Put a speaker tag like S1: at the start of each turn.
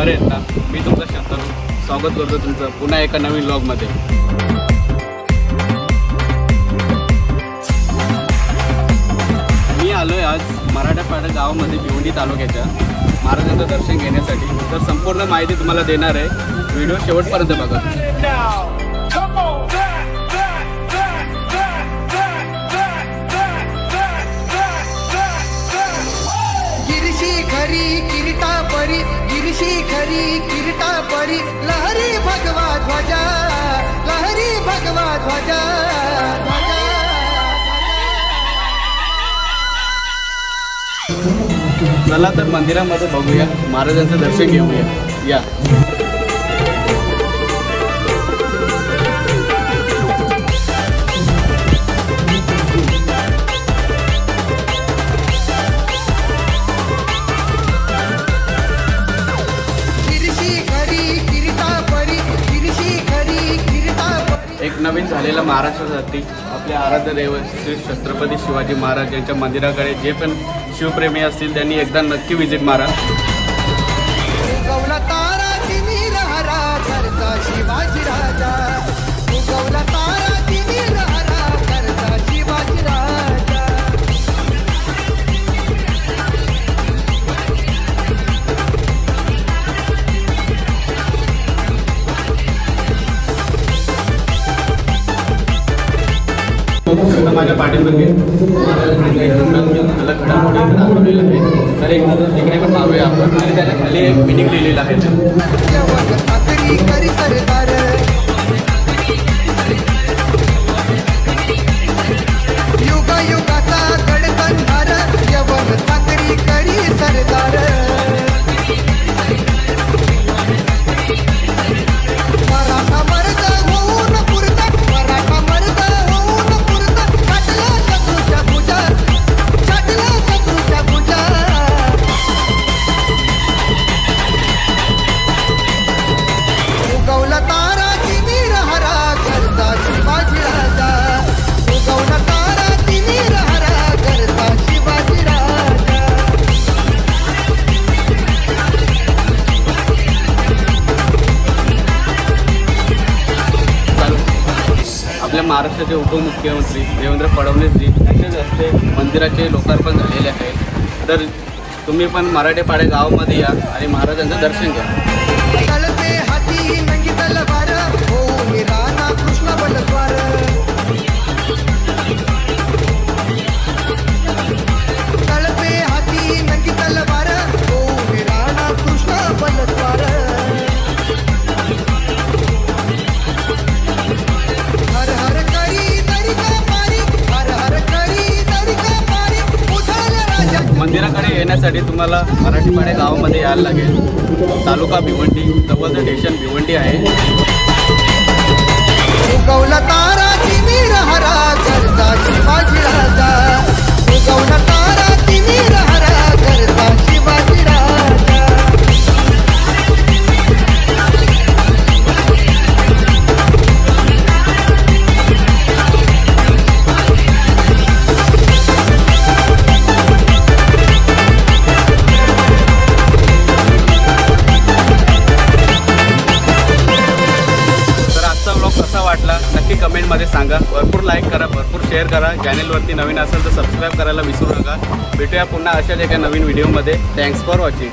S1: बरे आहेत ना? मी तुमचं शंतनू स्वागत करतो तुमचं पुन्हा एका नवीन व्लॉगमध्ये। मी आलोय आज मराठेपाडा गावामध्ये भिवंडी तालुक्याच्या महाराजांचं दर्शन घेण्यासाठी। तर संपूर्ण माहिती तुम्हाला देणार आहे, व्हिडिओ शेवटपर्यंत बघा।
S2: गिरिशी खरी किरीटा परी लहरी भगवा ध्वजा, लहरी भगवा ध्वजा।
S1: चला तर मंदिरामध्ये बघूया, महाराजांचं दर्शन घेऊया या। एक नवीन झालेला महाराष्ट्रासाठी आपल्या आराध्य दैवत श्री छत्रपती शिवाजी महाराज यांच्या मंदिराकडे जे पण शिवप्रेमी असतील त्यांनी एकदा नक्की व्हिजिट मारा। माझ्या पाठीमागे मला घडामोडी दाखवलेलं आहे, तर एक तिकडे पण पाहूया आपण। आणि त्याच्या खाली एक मिनिंग लिहिलेलं आहे।
S2: युगायुगाचा गडकंधार यवन सागरी करी सरदार। मराठा मर्द होऊन पुरता, मराठा मर्द होऊन पुरता, छाटला शत्रूच्या भुजा, छाटला शत्रूच्या भुजा। उगवला तारा तिमीर हरा करता शिवाजी राजा, उगवला तारा तिमीर हरा करता शिवाजी राजा।
S1: आपल्या महाराष्ट्राचे उपमुख्यमंत्री देवेंद्र फडणवीसजी यांच्याच हस्ते मंदिराचे लोकार्पण झालेले आहे। तर तुम्ही पण मराठेपाडा गावामध्ये या आणि महाराजांचं दर्शन घ्या।
S2: तळपे हाती नंगी तलवार, हो राणा कृष्ण बलद्वार। तळपे हाती नंगी तलवार, हो राणा कृष्ण बलद्वार। हर हर करी दरिका पारी, हर हर करी दरिका पारी, उठल राजा।
S1: मंदिराकडे येण्यासाठी तुम्हाला मराठेपाडा गावामध्ये यायला लागेल। तालुका भिवंडी, जवळचं स्टेशन भिवंडी आहे।
S2: उगवला तारा तिमीर हरा करता शिवाजी राजा, उगवला तारा तिमीर हरा करता शिवाजी राजा।
S1: कसा वाटला नक्की कमेंटमध्ये सांगा। भरपूर लाईक करा, भरपूर शेअर करा। चॅनलवरती नवीन असेल तर सबस्क्राईब करायला विसरू नका। भेटूया पुन्हा अशाच एका नवीन व्हिडिओमध्ये। Thanks for watching.